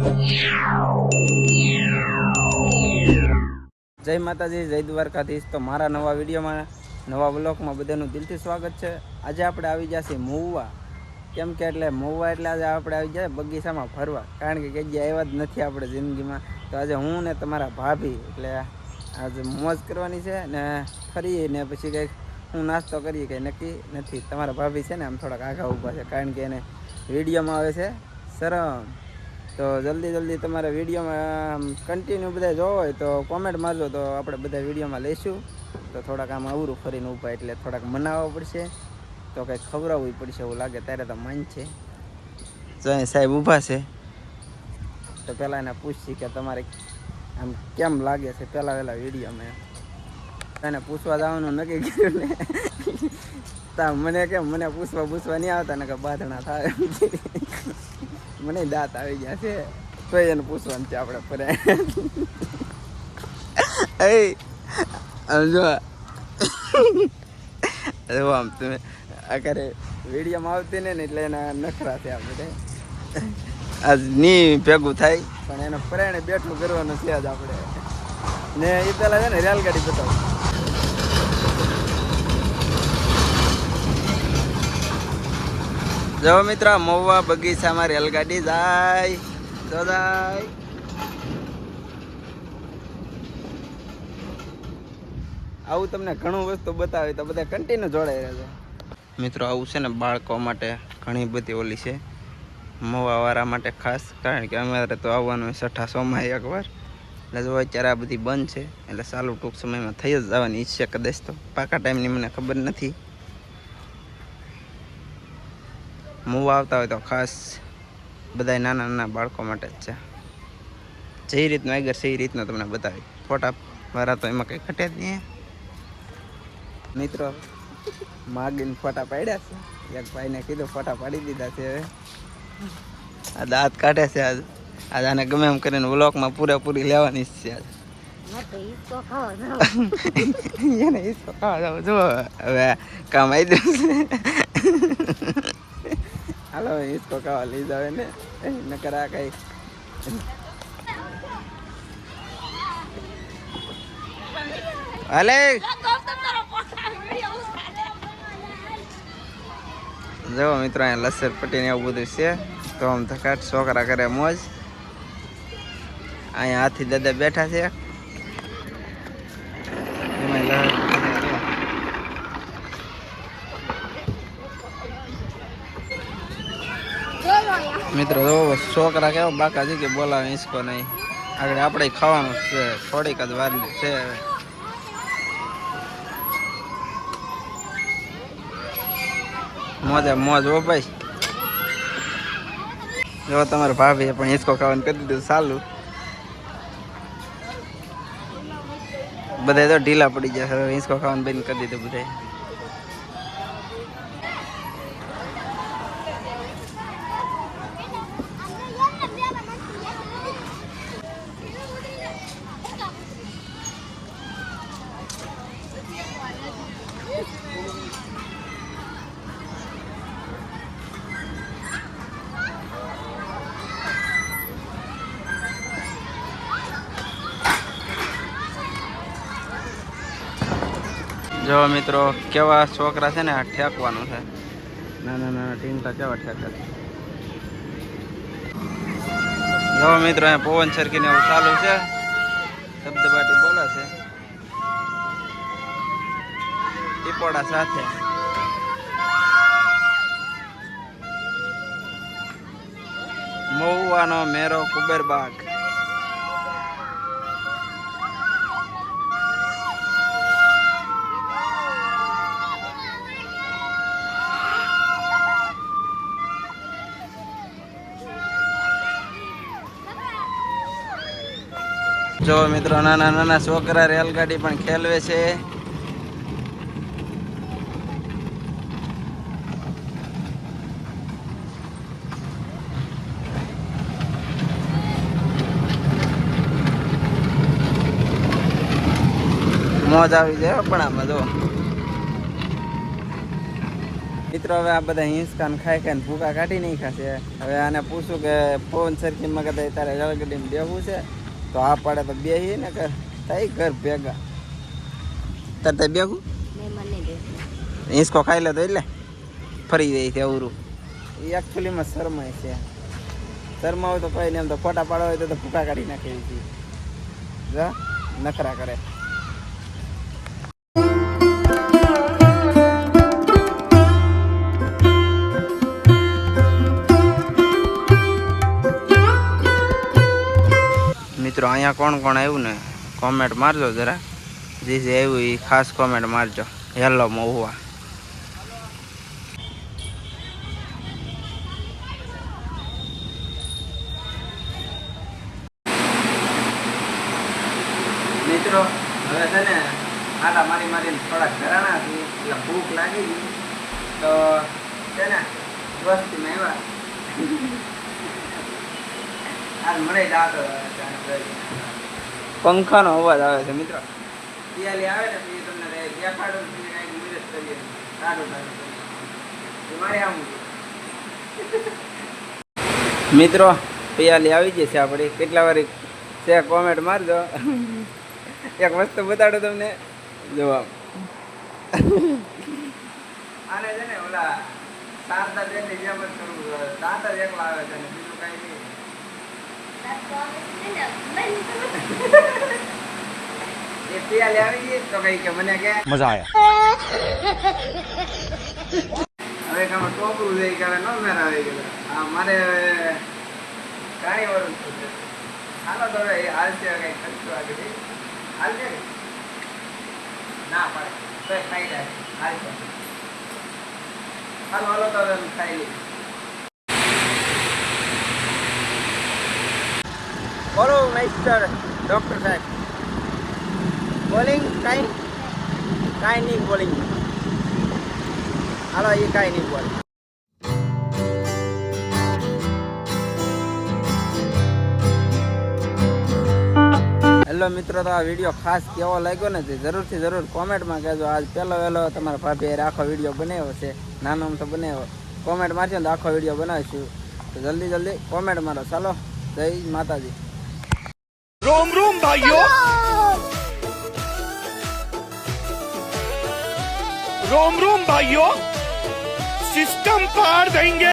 જય માતાજી, જય દ્વારકાધીશ। તો મારા નવા વિડીયોમાં, નવા વ્લોગમાં બધાનું દિલથી સ્વાગત છે। આજે આપણે આવી જશે મહુવા, કેમ કે એટલે મહુવા એટલે આજે આપણે આવી જાય બગીચામાં ફરવા, કારણ કે જગ્યા આવ્યા જ નથી આપણે જિંદગીમાં। તો આજે હું ને તમારા ભાભી એટલે આજે મોજ કરવાની છે ને ફરીએ ને પછી કંઈક હું નાસ્તો કરીએ કંઈ નક્કી નથી। તમારા ભાભી છે ને આમ થોડાક આઘા ઊભા છે, કારણ કે એને વિડીયોમાં આવે છે શરમ। તો જલ્દી તમારે વિડીયોમાં કન્ટિન્યુ બધા જોવો હોય તો કોમેન્ટ મારજો, તો આપણે બધા વિડીયોમાં લઈશું। તો થોડાક આમ અવરું ફરીને ઊભા એટલે થોડાક મનાવવા પડશે, તો કંઈક ખવડાવવું પડશે એવું લાગે, ત્યારે તો માન છે। જો અહીં સાહેબ ઊભા છે, તો પહેલાં એને પૂછીએ કે તમારે આમ કેમ લાગે છે પહેલાં વિડીયોમાં એને પૂછવા જવાનું નક્કી કર્યું ને તા મને કેમ મને પૂછવા નહીં આવતા ને કે બાધણા થાય મને દાંત આવી ગયા છે, તો એને પૂછવાનું છે આપણે ફરે જો આમ તમે આખરે વિડીયોમાં આવતી ને એટલે એના નખરા છે આ બધા આજ ની ભેગું થાય, પણ એને પરાણે બેઠું કરવાનું છે આજ આપણે ને એ પહેલાં છે ને રેલગાડી બતાવું। જો મિત્ર, મહુવા બગીચામાં રેલગાડી જાય તો જાય। આવું તમને ઘણું વસ્તુ બતાવે તો બધા કન્ટિન્યુ જોડાઈ રહેજો મિત્રો। આવું છે ને બાળકો માટે ઘણી બધી ઓલી છે, મહુવાવાળા માટે ખાસ, કારણ કે અમારે તો આવવાનું છઠ્ઠા સોમાં એકવાર, એટલે જો અત્યારે આ બધી બંધ છે, એટલે ચાલુ ટૂંક સમયમાં થઈ જ જવાની ઈચ્છે કદાચ, તો પાકા ટાઈમની મને ખબર નથી। મહુવા આવતા હોય તો ખાસ બધા નાના બાળકો માટે જ છે। જે રીતનું આગળ છે એ રીતનું તમને બતાવી, ફોટા વાળા તો એમાં કંઈ ઘટે જ નહીં મિત્રો। માગીને ફોટા પાડ્યા છે, એક ભાઈને કીધું ફોટા પાડી દીધા છે। હવે આ દાંત કાઢે છે આજ આને ગમે એમ કરીને વ્લોગમાં પૂરેપૂરી લેવાની જ છે આજ એને હિસ્સો ખાવા જાવ જો હવે કામ આવી જશે હાલો હિસ્સો ખાવા લઈ જાવે ને નકર આ કઈ હાલે જો મિત્રો અહીંયા લસર પટ્ટી ને એવું બધું છે, તો આમ થકાટ છોકરા કરે મોજ। અહીંયા હાથી દાદા બેઠા છે, મિત્રો જો છોકરા કેવો બાકા છે કે બોલાવે હિંચકો નહીં, આગળ આપણે ખાવાનું છે, થોડીક જ વાર છે। મોજે મોજ હો ભાઈ। જો તમારા ભાભીએ પણ હિંચકો ખાવાનું કરી દીધું ચાલુ, બધા તો ઢીલા પડી જશે, હિંચકો ખાવાનું બંધ કરી દીધું બધા। જો મિત્રો કેવા છોકરા છે ને આ ઠેકવાનું છે, નાના ટીંટા કેવા ઠેકે છે। જો મિત્રો અહીંયા પવન સરકીને એવું ચાલુ છે, શબ્દબાટી બોલે છે ટીપોડા સાથે। મહુવાનો મેરો કુબેરબાગ। જો મિત્રો નાના છોકરા રેલગાડી પણ ખેલવે છે। મોજ આવી જાય પણ આમાં જો મિત્રો હવે આ બધા હિંચકાન ખાઈ ખાઈને ભૂકા કાઢી નાખ્યા છે. હવે આને પૂછું કે પવન સરખી માં કદાચ તારે રેલગાડીમાં બેહવું છે તો આ પાડે તો બેહી ને કર થઈ ઘર ભેગા તારે બેહું હિંચકો ખાઈ લે તો એટલે ફરી જાય છે અવરું. એ એકચ્યુઅલીમાં શરમાય છે. શરમા હોય તો કઈ નહીં, એમ તો ફોટા પાડવા હોય તો ભૂકા કાઢી નાખે છે. નખરા કરે. મિત્રો અહીંયા કોણ કોણ આવ્યું ને કોમેન્ટ મારજો જરા. જે આવ્યું એ ખાસ કોમેન્ટ મારજો. હેલો મહુવા. મિત્રો હવે છે ને આટા મારીને થોડાક ઘરાણા હતી એટલે ભૂખ લાગી ગઈ તો છે ને વસ્તીમાં આવ્યા. મળે દાતો પંખાનો અવાજ આવે છે મિત્રો. પિયાલી આવે ને એ તમને દેખાડું કંઈક મદદ કરીએ સારું મારે આમ મિત્રો પિયાલી આવી જશે આપણી. કેટલા વાર છે કોમેન્ટ મારજો. એક વસ્તુ બતાડું તમને જવાબ. આને છે ને ઓલા શારદા બેનની જેમ જ કરવું દાંત જ એકલા આવે છે ને બીજું કઈ નહીં. એ પિયાલી આવી ગઈ તો કઈ કે મને કે મજા આવ્યા. હવે કામ ટોપરું જઈ કે હવે ન મેરા આવી ગયેલા. હા મારે ઘણી વર્ષ છે. હાલો તો હવે હાલ છે કઈ ખર્ચો આગળ હાલ છે ના પડે તો ખાઈ જાય હાલ છે. હાલો હાલો તો હવે ખાઈ લઈએ. બોલો મિસ્ટર ડોક્ટર સાહેબ. બોલિંગ કાંઈ નહીં બોલિંગ. હાલો એ કાંઈ નહીં બોલ. હેલો મિત્રો, તો આ વિડીયો ખાસ કેવો લાગ્યો ને તે જરૂર કોમેન્ટમાં કહેજો. આજ પહેલો વહેલો તમારા ભાભી આખો વિડીયો બનાવ્યો છે. નાનો તો બનાવ્યો. કોમેન્ટ મારજો ને તો આખો વિડીયો બનાવીશું. તો જલ્દી કોમેન્ટ મારો. ચાલો જય માતાજી. रोम रोम भाइयों, रोम रोम भाइयों, सिस्टम पार देंगे.